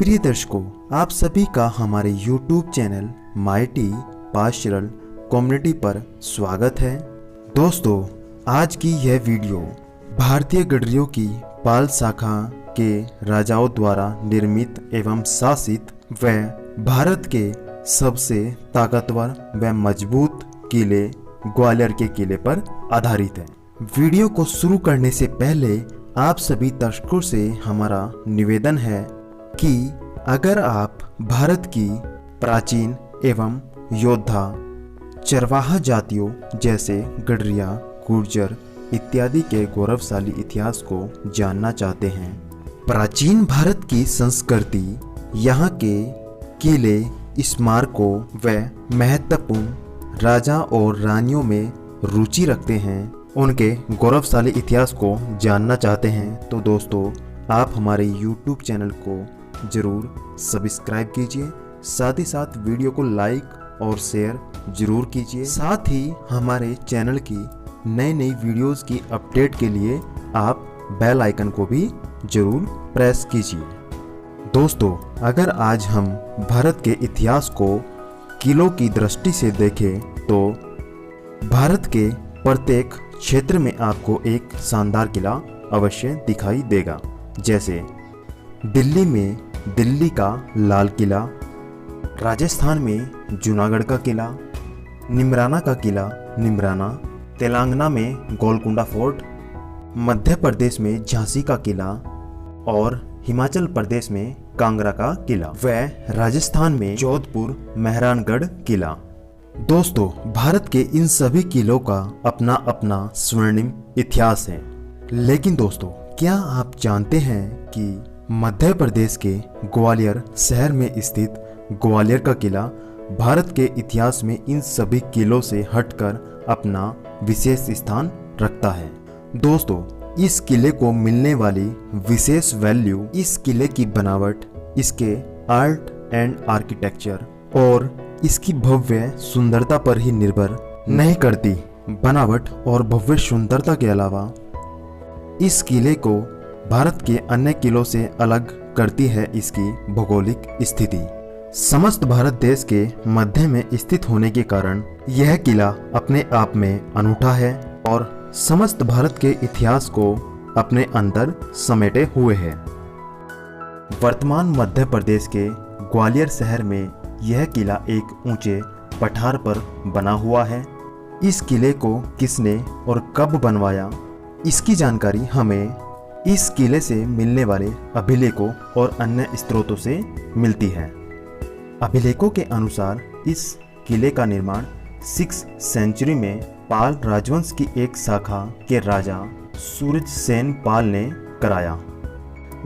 प्रिय दर्शकों, आप सभी का हमारे YouTube चैनल माइटी पास्चरल कम्युनिटी पर स्वागत है। दोस्तों, आज की यह वीडियो भारतीय गडरियों की पाल शाखा के राजाओं द्वारा निर्मित एवं शासित व भारत के सबसे ताकतवर व मजबूत किले ग्वालियर के किले पर आधारित है। वीडियो को शुरू करने से पहले आप सभी दर्शकों से हमारा निवेदन है कि अगर आप भारत की प्राचीन एवं योद्धा चरवाहा जातियों जैसे गडरिया, गुर्जर इत्यादि के गौरवशाली इतिहास को जानना चाहते हैं, प्राचीन भारत की संस्कृति, यहाँ के किले, स्मारकों व महत्वपूर्ण राजा और रानियों में रुचि रखते हैं, उनके गौरवशाली इतिहास को जानना चाहते हैं, तो दोस्तों आप हमारे YouTube चैनल को जरूर सब्सक्राइब कीजिए। साथ ही साथ वीडियो को लाइक और शेयर जरूर कीजिए। साथ ही हमारे चैनल की नई नई वीडियोस की अपडेट के लिए आप बेल आइकन को भी जरूर प्रेस कीजिए। दोस्तों, अगर आज हम भारत के इतिहास को किलों की दृष्टि से देखें तो भारत के प्रत्येक क्षेत्र में आपको एक शानदार किला अवश्य दिखाई देगा। जैसे दिल्ली में दिल्ली का लाल किला, राजस्थान में जूनागढ़ का किला, निमराना का किला निमराना, तेलंगाना में गोलकुंडा फोर्ट, मध्य प्रदेश में झांसी का किला और हिमाचल प्रदेश में कांगड़ा का किला व राजस्थान में जोधपुर मेहरानगढ़ किला। दोस्तों, भारत के इन सभी किलों का अपना अपना स्वर्णिम इतिहास है। लेकिन दोस्तों, क्या आप जानते हैं कि मध्य प्रदेश के ग्वालियर शहर में स्थित ग्वालियर का किला भारत के इतिहास में इन सभी किलों से हटकर अपना विशेष स्थान रखता है। दोस्तों, इस किले को मिलने वाली विशेष वैल्यू इस किले की बनावट, इसके आर्ट एंड आर्किटेक्चर और इसकी भव्य सुंदरता पर ही निर्भर नहीं करती। बनावट और भव्य सुंदरता के अलावा इस किले को भारत के अन्य किलों से अलग करती है इसकी भौगोलिक स्थिति। समस्त भारत देश के मध्य में स्थित होने के कारण यह किला अपने आप में अनूठा है और समस्त भारत के इतिहास को अपने अंदर समेटे हुए है। वर्तमान मध्य प्रदेश के ग्वालियर शहर में यह किला एक ऊंचे पठार पर बना हुआ है। इस किले को किसने और कब बनवाया, इसकी जानकारी हमें इस किले से मिलने वाले अभिलेखों और अन्य स्रोतों से मिलती है। अभिलेखों के अनुसार इस किले का निर्माण 6th सेंचुरी में पाल राजवंश की एक शाखा के राजा सूरजसेन पाल ने कराया।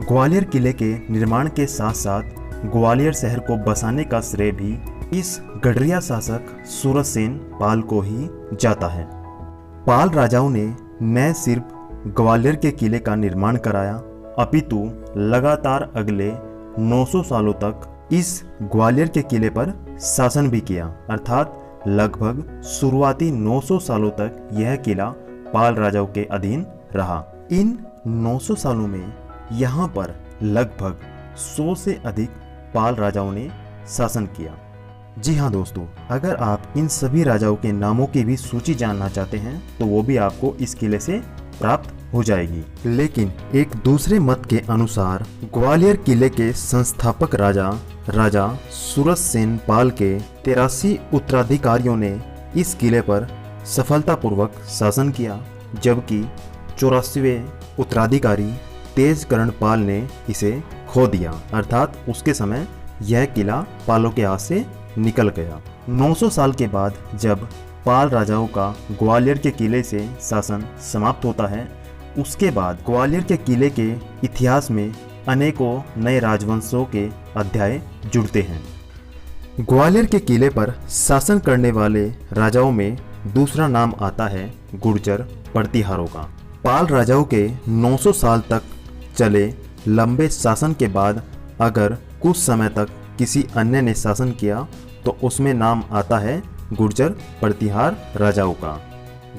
ग्वालियर किले के निर्माण के साथ साथ ग्वालियर शहर को बसाने का श्रेय भी इस गडरिया शासक सूरजसेन पाल को ही जाता है। पाल राजाओं ने न सिर्फ ग्वालियर के किले का निर्माण कराया, अपितु लगातार अगले 900 सालों तक इस ग्वालियर के किले पर शासन भी किया। अर्थात लगभग शुरुआती 900 सालों तक यह किला पाल राजाओं के अधीन रहा। इन 900 सालों में यहाँ पर लगभग 100 से अधिक पाल राजाओं ने शासन किया। जी हाँ दोस्तों, अगर आप इन सभी राजाओं के नामों की भी सूची जानना चाहते हैं तो वो भी आपको इस किले से प्राप्त हो जाएगी। लेकिन एक दूसरे मत के अनुसार ग्वालियर किले के संस्थापक राजा सूरजसेन पाल के 83 उत्तराधिकारियों ने इस किले पर सफलतापूर्वक शासन किया, जबकि 84वें उत्तराधिकारी तेजकर्ण पाल ने इसे खो दिया। अर्थात उसके समय यह किला पालों के हाथ से निकल गया। 900 साल के बाद जब पाल राजाओं का ग्वालियर के किले से शासन समाप्त होता है, उसके बाद ग्वालियर के किले के इतिहास में अनेकों नए राजवंशों के अध्याय जुड़ते हैं। ग्वालियर के किले पर शासन करने वाले राजाओं में दूसरा नाम आता है गुर्जर प्रतिहारों का। पाल राजाओं के 900 साल तक चले लंबे शासन के बाद अगर कुछ समय तक किसी अन्य ने शासन किया तो उसमें नाम आता है गुर्जर प्रतिहार राजाओं का।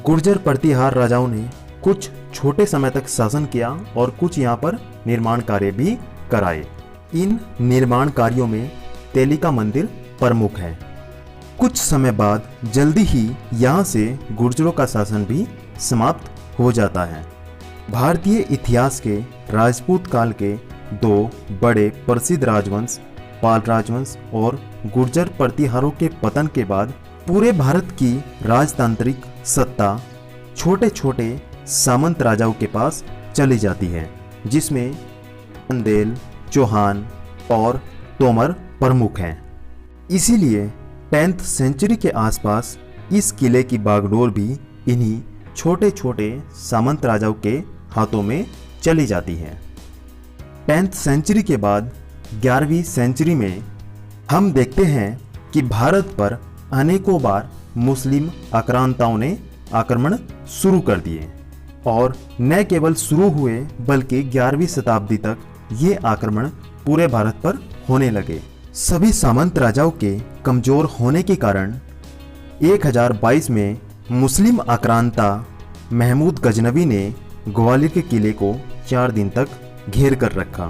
गुर्जर प्रतिहार राजाओं ने कुछ छोटे समय तक शासन किया और कुछ यहाँ पर निर्माण कार्य भी कराए। इन निर्माण कार्यों में तेलिका मंदिर प्रमुख है। कुछ समय बाद जल्दी ही यहाँ से गुर्जरों का शासन भी समाप्त हो जाता है। भारतीय इतिहास के राजपूत काल के दो बड़े प्रसिद्ध राजवंश पाल राजवंश और गुर्जर प्रतिहारों के पतन के बाद पूरे भारत की राजतांत्रिक सत्ता छोटे छोटे सामंत राजाओं के पास चली जाती है, जिसमें चंदेल, चौहान और तोमर प्रमुख हैं। इसीलिए 10th सेंचुरी के आसपास इस किले की बागडोर भी इन्हीं छोटे छोटे सामंत राजाओं के हाथों में चली जाती है। 10th सेंचुरी के बाद 11वीं सेंचुरी में हम देखते हैं कि भारत पर अनेकों बार मुस्लिम आक्रांताओं ने आक्रमण शुरू कर दिए और न केवल शुरू हुए बल्कि 11वीं शताब्दी तक ये आक्रमण पूरे भारत पर होने लगे। सभी सामंत राजाओं के कमजोर होने के कारण 1022 में मुस्लिम आक्रांता महमूद गजनवी ने ग्वालियर के किले को 4 दिन तक घेर कर रखा।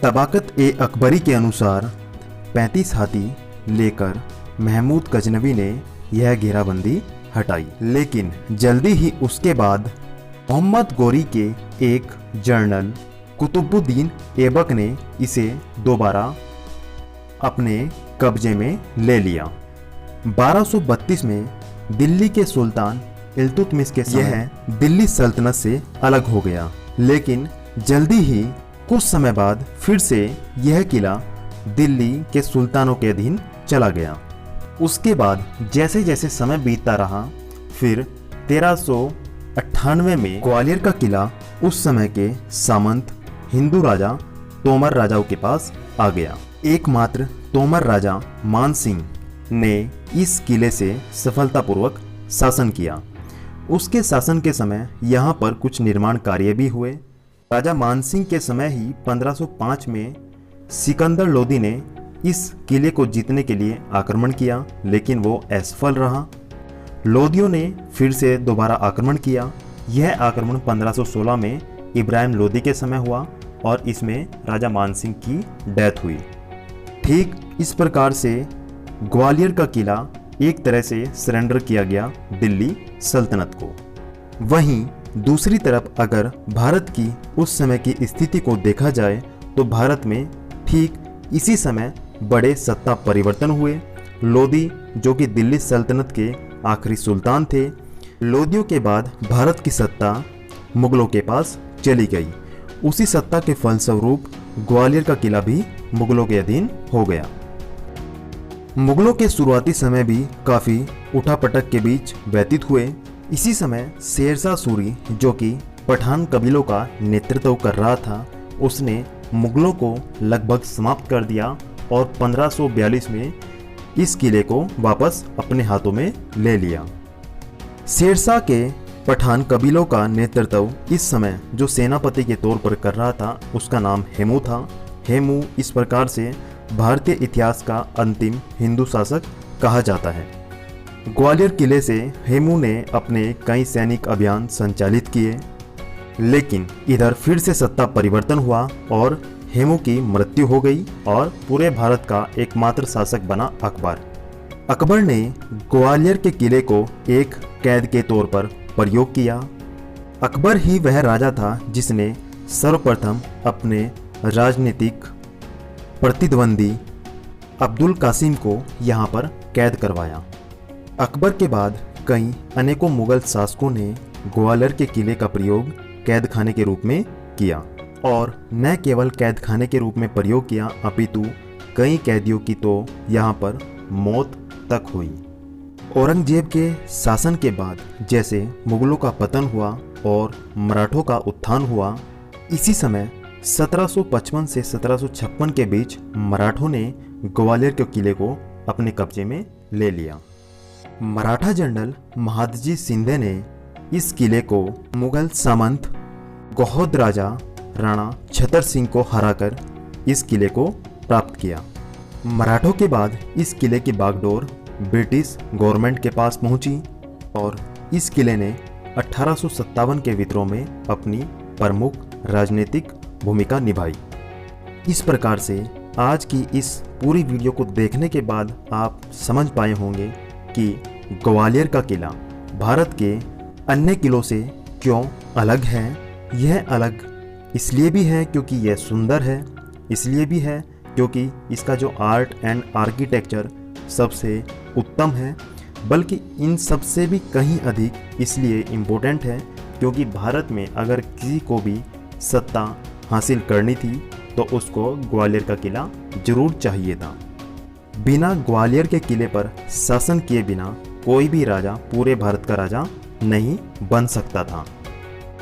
तबाकत ए अकबरी के अनुसार 35 हाथी लेकर महमूद गजनवी ने यह घेराबंदी हटाई, लेकिन जल्दी ही उसके बाद मोहम्मद गोरी के एक जनरल कुतुबुद्दीन ऐबक ने इसे दोबारा अपने कब्जे में ले लिया। 1232 में दिल्ली के सुल्तान इल्तुतमिश के समय यह दिल्ली सल्तनत से अलग हो गया, लेकिन जल्दी ही कुछ समय बाद फिर से यह किला दिल्ली के सुल्तानों के अधीन चला गया। उसके बाद जैसे जैसे समय बीतता रहा, फिर 1398 में ग्वालियर का किला उस समय के सामंत हिंदू राजा तोमर राजाओं के पास आ गया। एकमात्र तोमर राजा मान सिंह ने इस किले से सफलतापूर्वक शासन किया। उसके शासन के समय यहाँ पर कुछ निर्माण कार्य भी हुए। राजा मानसिंह के समय ही 1505 में सिकंदर लोदी ने इस किले को जीतने के लिए आक्रमण किया, लेकिन वो असफल रहा। लोदियों ने फिर से दोबारा आक्रमण किया। यह आक्रमण 1516 में इब्राहिम लोदी के समय हुआ और इसमें राजा मानसिंह की डेथ हुई। ठीक इस प्रकार से ग्वालियर का किला एक तरह से सरेंडर किया गया दिल्ली सल्तनत को। वहीं दूसरी तरफ अगर भारत की उस समय की स्थिति को देखा जाए तो भारत में ठीक इसी समय बड़े सत्ता परिवर्तन हुए। लोदी जो कि दिल्ली सल्तनत के आखिरी सुल्तान थे, लोदियों के बाद भारत की सत्ता मुगलों के पास चली गई। उसी सत्ता के फलस्वरूप ग्वालियर का किला भी मुगलों के अधीन हो गया। मुगलों के शुरुआती समय भी काफ़ी उठापटक के बीच व्यतीत हुए। इसी समय शेरशाह सूरी जो कि पठान कबीलों का नेतृत्व कर रहा था, उसने मुगलों को लगभग समाप्त कर दिया और 1542 में इस किले को वापस अपने हाथों में ले लिया। शेरशाह के पठान कबीलों का नेतृत्व इस समय जो सेनापति के तौर पर कर रहा था, उसका नाम हेमू था। हेमू इस प्रकार से भारतीय इतिहास का अंतिम हिंदू शासक कहा जाता है। ग्वालियर किले से हेमू ने अपने कई सैनिक अभियान संचालित किए, लेकिन इधर फिर से सत्ता परिवर्तन हुआ और हेमू की मृत्यु हो गई और पूरे भारत का एकमात्र शासक बना अकबर। अकबर ने ग्वालियर के किले को एक कैद के तौर पर प्रयोग किया। अकबर ही वह राजा था जिसने सर्वप्रथम अपने राजनीतिक प्रतिद्वंदी अब्दुल कासिम को यहाँ पर कैद करवाया। अकबर के बाद कई अनेकों मुगल शासकों ने ग्वालियर के किले का प्रयोग कैद खाने के रूप में किया और न केवल कैद खाने के रूप में प्रयोग किया, अपितु कई कैदियों की तो यहाँ पर मौत तक हुई। औरंगजेब के शासन के बाद जैसे मुगलों का पतन हुआ और मराठों का उत्थान हुआ, इसी समय 1755 से 1756 के बीच मराठों ने ग्वालियर के किले को अपने कब्जे में ले लिया। मराठा जनरल महादजी शिंदे ने इस किले को मुगल सामंत गौहद राजा राणा छतर सिंह को हराकर इस किले को प्राप्त किया। मराठों के बाद इस किले की बागडोर ब्रिटिश गवर्नमेंट के पास पहुंची और इस किले ने 1857 के विद्रोह में अपनी प्रमुख राजनीतिक भूमिका निभाई। इस प्रकार से आज की इस पूरी वीडियो को देखने के बाद आप समझ पाए होंगे कि ग्वालियर का किला भारत के अन्य किलों से क्यों अलग है। यह अलग इसलिए भी है क्योंकि यह सुंदर है, इसलिए भी है क्योंकि इसका जो आर्ट एंड आर्किटेक्चर सबसे उत्तम है, बल्कि इन सबसे भी कहीं अधिक इसलिए इम्पोर्टेंट है क्योंकि भारत में अगर किसी को भी सत्ता हासिल करनी थी तो उसको ग्वालियर का किला जरूर चाहिए था। बिना ग्वालियर के किले पर शासन किए बिना कोई भी राजा पूरे भारत का राजा नहीं बन सकता था।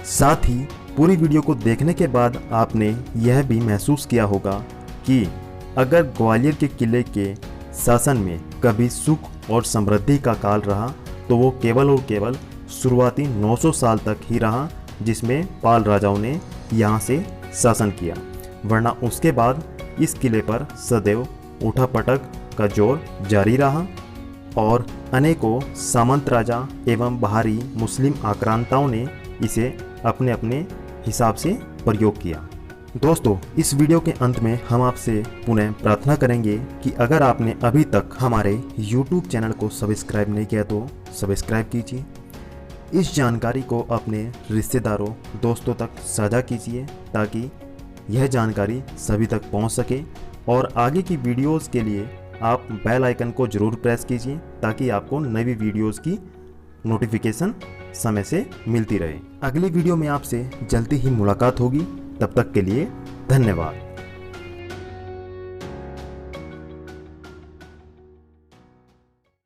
साथ ही पूरी वीडियो को देखने के बाद आपने यह भी महसूस किया होगा कि अगर ग्वालियर के किले के शासन में कभी सुख और समृद्धि का काल रहा तो वो केवल और केवल शुरुआती 900 साल तक ही रहा, जिसमें पाल राजाओं ने यहाँ से शासन किया, वरना उसके बाद इस किले पर सदैव उठापटक का जोर जारी रहा और अनेकों सामंत राजा एवं बाहरी मुस्लिम आक्रांताओं ने इसे अपने अपने हिसाब से प्रयोग किया। दोस्तों, इस वीडियो के अंत में हम आपसे पुनः प्रार्थना करेंगे कि अगर आपने अभी तक हमारे YouTube चैनल को सब्सक्राइब नहीं किया तो सब्सक्राइब कीजिए। इस जानकारी को अपने रिश्तेदारों दोस्तों तक साझा कीजिए ताकि यह जानकारी सभी तक पहुंच सके, और आगे की वीडियोस के लिए आप बेल आइकन को ज़रूर प्रेस कीजिए ताकि आपको नई वीडियोस की नोटिफिकेशन समय से मिलती रहे। अगली वीडियो में आपसे जल्दी ही मुलाकात होगी, तब तक के लिए धन्यवाद।